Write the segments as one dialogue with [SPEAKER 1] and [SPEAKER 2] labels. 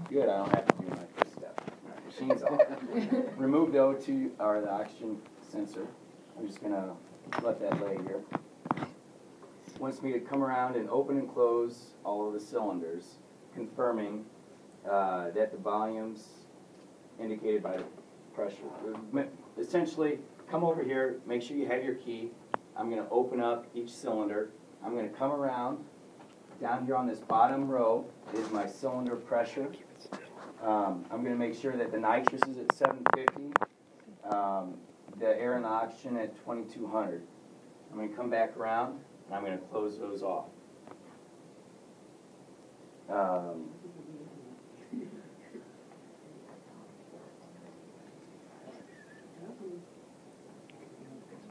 [SPEAKER 1] Good, I don't have to do my first step. Machine's off. Remove the O2 or the oxygen sensor. I'm just gonna let that lay here. Wants me to come around and open and close all of the cylinders, confirming that the volumes indicated by the pressure. Essentially, come over here, make sure you have your key. I'm going to open up each cylinder. I'm going to come around. Down here on this bottom row is my cylinder pressure. I'm going to make sure that the nitrous is at 750, the air and the oxygen at 2200. I'm going to come back around and I'm going to close those off.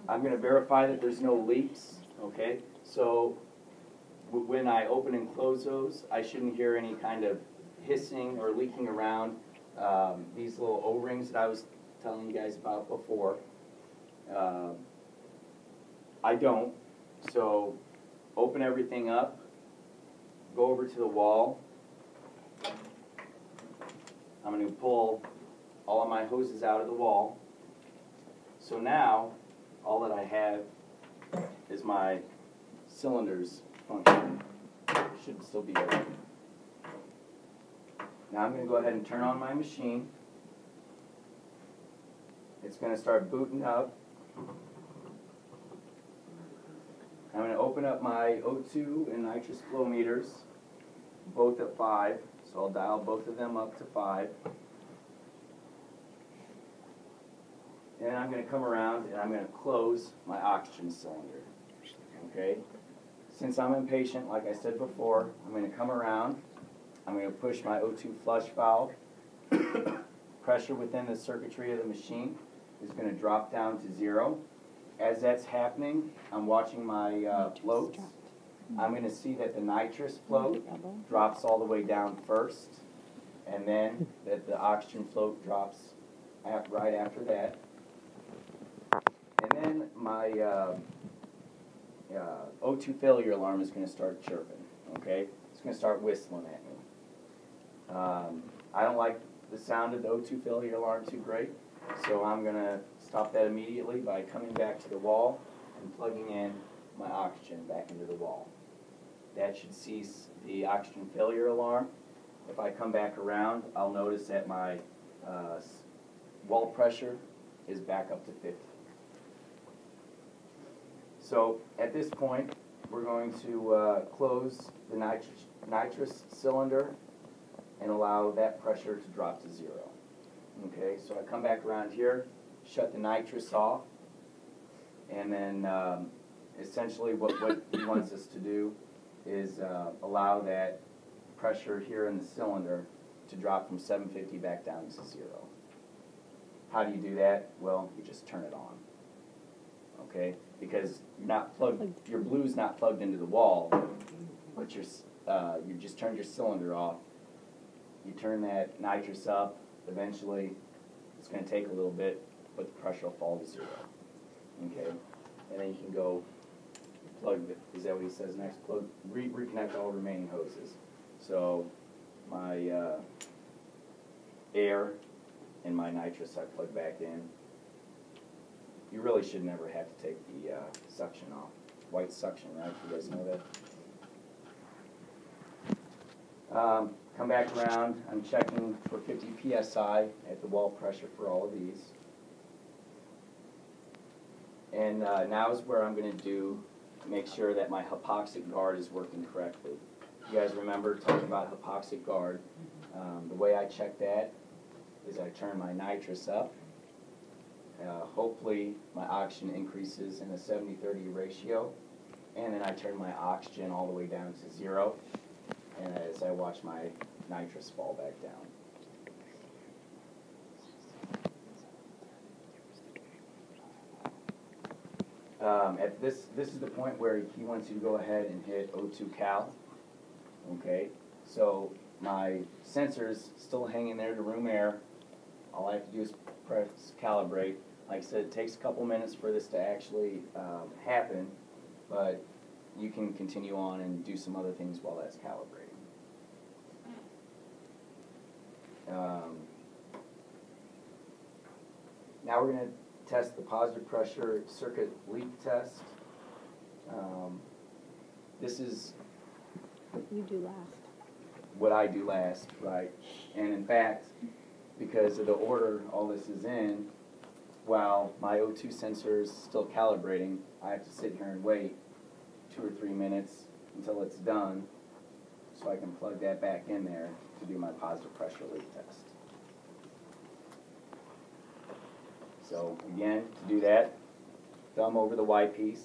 [SPEAKER 1] I'm going to verify that there's no leaks, okay? So when I open and close those, I shouldn't hear any kind of hissing or leaking around. These little O-rings that I was telling you guys about before, I don't. So open everything up, go over to the wall. I'm going to pull all of my hoses out of the wall. So now, all that I have is my cylinders function. Should still be open. Now I'm going to go ahead and turn on my machine. It's going to start booting up. I'm going to open up my O2 and nitrous flow meters, both at 5. So I'll dial both of them up to 5. And I'm going to come around and I'm going to close my oxygen cylinder. Okay? Since I'm impatient, like I said before, I'm going to come around. I'm going to push my O2 flush valve. Pressure within the circuitry of the machine is going to drop down to 0. As that's happening, I'm watching my floats. I'm going to see that the nitrous float drops all the way down first, and then that the oxygen float drops right after that. And then my O2 failure alarm is going to start chirping, okay? It's going to start whistling at me. I don't like the sound of the O2 failure alarm too great, so I'm going to stop that immediately by coming back to the wall and plugging in my oxygen back into the wall. That should cease the oxygen failure alarm. If I come back around, I'll notice that my wall pressure is back up to 50. So at this point, we're going to close the nitrous cylinder and allow that pressure to drop to 0. Okay, so I come back around here, shut the nitrous off, and then essentially what he wants us to do is allow that pressure here in the cylinder to drop from 750 back down to 0. How do you do that? Well, you just turn it on. Okay, because you're not plugged. Your blue's not plugged into the wall, but you just turned your cylinder off. You turn that nitrous up. Eventually, it's going to take a little bit, but the pressure will fall to 0. Okay, and then you can go plug. Is that what he says next? Plug. Reconnect all remaining hoses. So my air and my nitrous I plug back in. You really should never have to take the suction off. White suction, right? You guys know that? Come back around. I'm checking for 50 psi at the wall pressure for all of these. And now is where I'm going to make sure that my hypoxic guard is working correctly. You guys remember talking about hypoxic guard. The way I check that is I turn my nitrous up. Hopefully my oxygen increases in a 70-30 ratio, and then I turn my oxygen all the way down to 0, and as I watch my nitrous fall back down. This is the point where he wants you to go ahead and hit O2 cal. Okay, so my sensor's still hanging there to room air. All I have to do is press calibrate. Like I said, it takes a couple minutes for this to actually happen, but you can continue on and do some other things while that's calibrating. Now we're going to test the positive pressure circuit leak test. This is
[SPEAKER 2] What you do last.
[SPEAKER 1] what I do last, right? And in fact, because of the order all this is in, while my O2 sensor is still calibrating, I have to sit here and wait 2 or 3 minutes until it's done so I can plug that back in there to do my positive pressure leak test. So again, to do that, thumb over the Y piece.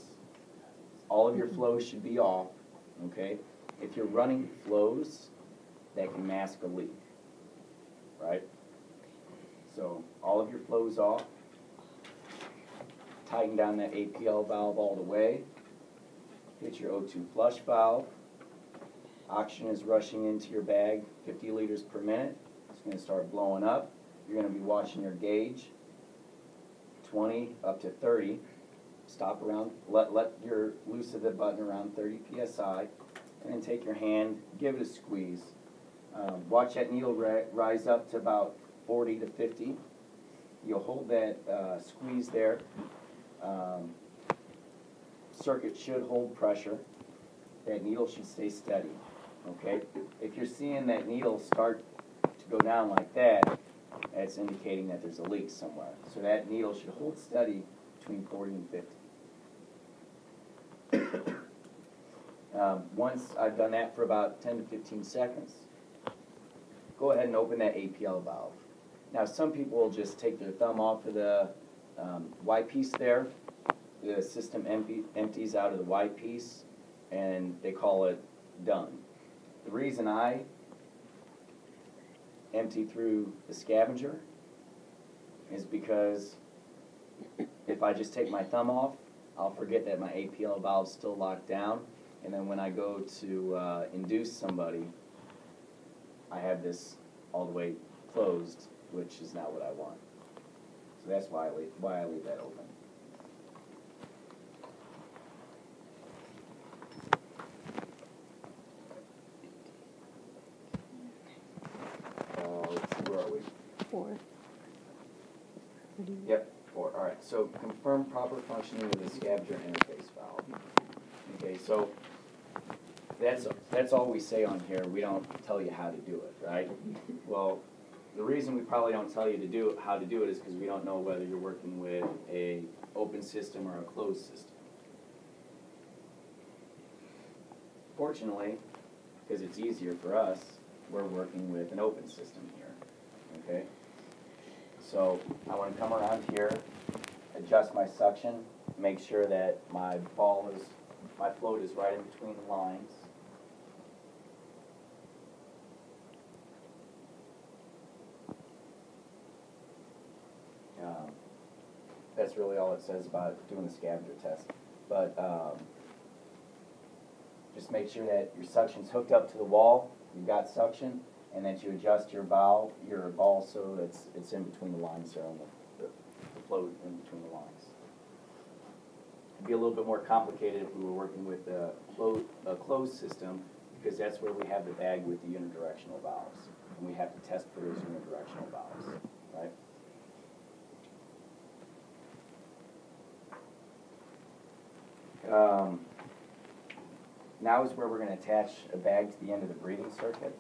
[SPEAKER 1] All of your flows should be off, okay? If you're running flows, that can mask a leak, right? So all of your flows off. Tighten down that APL valve all the way. Hit your O2 flush valve. Oxygen is rushing into your bag 50 liters per minute. It's going to start blowing up. You're going to be watching your gauge, 20 up to 30. Stop around, let your loose of the button around 30 psi, and then take your hand, give it a squeeze. Watch that needle rise up to about 40 to 50. You'll hold that squeeze there. Circuit should hold pressure. That needle should stay steady. Okay? If you're seeing that needle start to go down like that, that's indicating that there's a leak somewhere. So that needle should hold steady between 40 and 50. Once I've done that for about 10 to 15 seconds, go ahead and open that APL valve. Now some people will just take their thumb off of the Y piece there. The system empties out of the Y piece and they call it done. The reason I empty through the scavenger is because if I just take my thumb off, I'll forget that my APL valve's still locked down, and then when I go to induce somebody, I have this all the way closed, which is not what I want. So that's why I leave that open. Let's see, where are we?
[SPEAKER 2] 4.
[SPEAKER 1] Yep, 4. All right. So confirm proper functioning of the scavenger interface valve. Okay, so that's all we say on here. We don't tell you how to do it, right? Well, the reason we probably don't tell you how to do it is because we don't know whether you're working with a open system or a closed system. Fortunately, because it's easier for us, we're working with an open system here. Okay? So I want to come around here, adjust my suction, make sure that my float is right in between the lines. That's really all it says about doing the scavenger test. But just make sure that your suction's hooked up to the wall, you've got suction, and that you adjust your ball so that it's in between the lines there, on the float in between the lines. It'd be a little bit more complicated if we were working with a closed system, because that's where we have the bag with the unidirectional valves, and we have to test for those unidirectional valves, right? Now is where we're going to attach a bag to the end of the breathing circuit.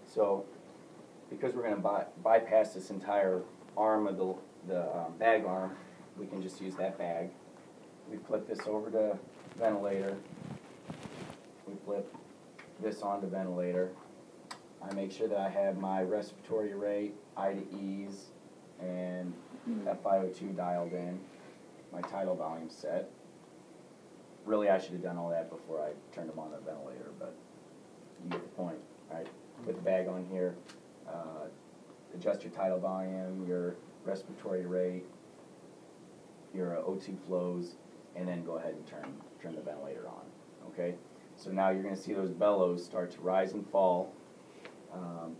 [SPEAKER 1] So, because we're going to bypass this entire arm of the bag arm, we can just use that bag. We flip this over to ventilator. We flip this onto ventilator. I make sure that I have my respiratory rate, I to E's, and FiO2 dialed in, my tidal volume set. Really, I should have done all that before I turned them on the ventilator, but you get the point, right? Put the bag on here, adjust your tidal volume, your respiratory rate, your O2 flows, and then go ahead and turn the ventilator on, okay? So now you're going to see those bellows start to rise and fall.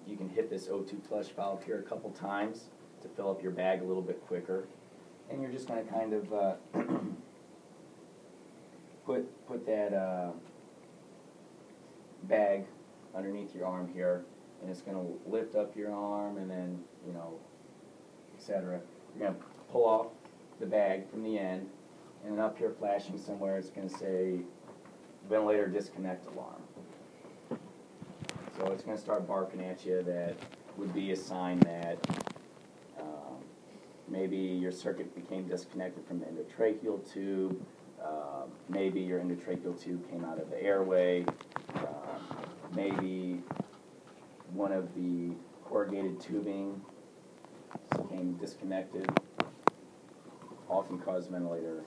[SPEAKER 1] You can hit this O2 flush valve here a couple times to fill up your bag a little bit quicker. And you're just going to kind of put that bag underneath your arm here, and it's going to lift up your arm, and then, you know, etc. You're going to pull off the bag from the end, and then up here flashing somewhere, it's going to say ventilator disconnect alarm. So it's going to start barking at you. That would be a sign that maybe your circuit became disconnected from the endotracheal tube. Maybe your endotracheal tube came out of the airway. Maybe one of the corrugated tubing became disconnected. All can cause ventilator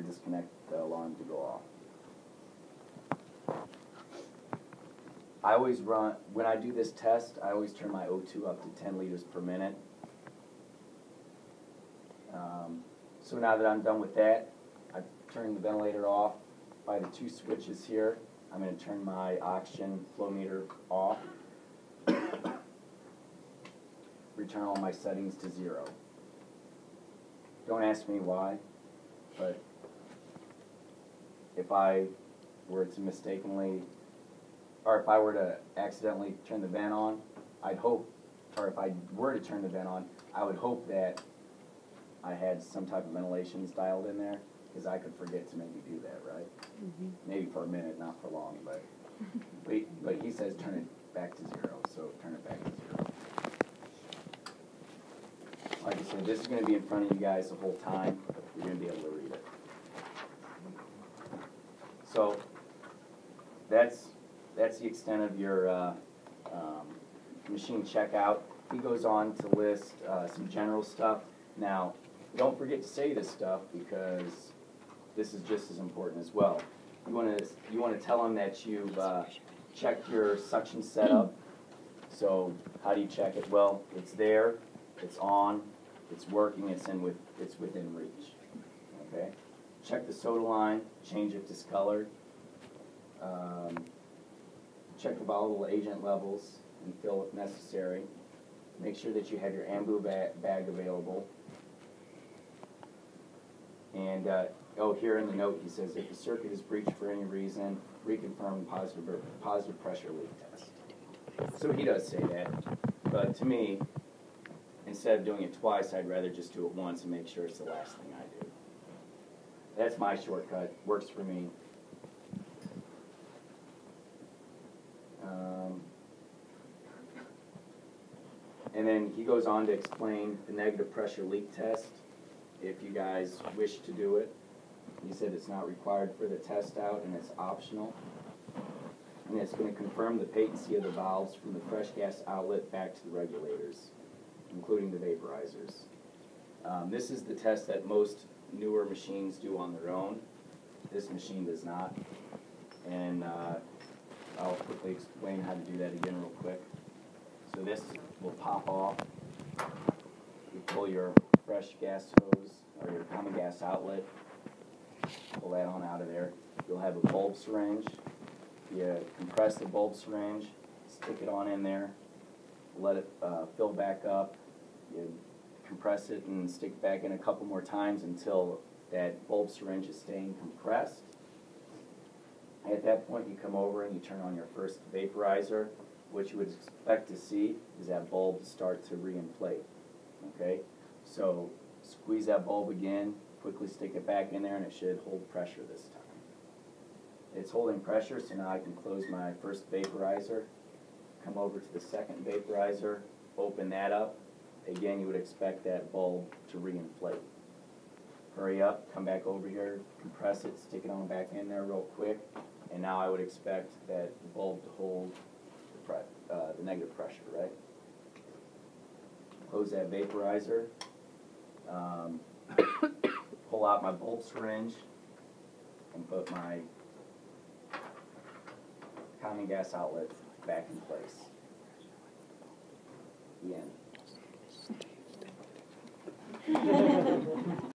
[SPEAKER 1] disconnect alarm to go off. I always run, when I do this test, I always turn my O2 up to 10 liters per minute. So now that I'm done with that, I turn the ventilator off by the two switches here. I'm going to turn my oxygen flow meter off. Return all my settings to 0. Don't ask me why, but if I were to mistakenly, or if I were to accidentally turn the vent on, I'd hope, or if I were to turn the vent on, I would hope that I had some type of ventilations dialed in there, because I could forget to maybe do that, right? Mm-hmm. Maybe for a minute, not for long, but he says turn it back to 0, so turn it back to 0. Like I said, this is going to be in front of you guys the whole time. You're going to be able to read it. So that's the extent of your machine checkout. He goes on to list some general stuff. Now, don't forget to say this stuff, because this is just as important as well. You want to tell him that you've checked your suction setup. So how do you check it? Well, it's there, it's on, it's working, it's within reach. Okay. Check the soda line, change it discolored. Check the volatile agent levels and fill if necessary. Make sure that you have your ambu bag available. And here in the note he says, if the circuit is breached for any reason, reconfirm positive pressure leak test. So he does say that, but to me, instead of doing it twice, I'd rather just do it once and make sure it's the last thing I do. That's my shortcut. Works for me. And then he goes on to explain the negative pressure leak test, if you guys wish to do it. He said it's not required for the test out, and it's optional. And it's going to confirm the patency of the valves from the fresh gas outlet back to the regulators, including the vaporizers. This is the test that most newer machines do on their own. This machine does not. And I'll quickly explain how to do that again real quick. So this will pop off. You pull your fresh gas hose, or your common gas outlet, pull that on out of there. You'll have a bulb syringe. You compress the bulb syringe, stick it on in there, let it fill back up. You compress it and stick it back in a couple more times until that bulb syringe is staying compressed. At that point, you come over and you turn on your first vaporizer. What you would expect to see is that bulb start to reinflate. Okay? So squeeze that bulb again, quickly stick it back in there, and it should hold pressure this time. It's holding pressure, so now I can close my first vaporizer, come over to the second vaporizer, open that up. Again, you would expect that bulb to reinflate. Hurry up, come back over here, compress it, stick it on back in there real quick, and now I would expect that bulb to hold the negative pressure, right? Close that vaporizer, pull out my bulb syringe, and put my common gas outlet back in place. The end.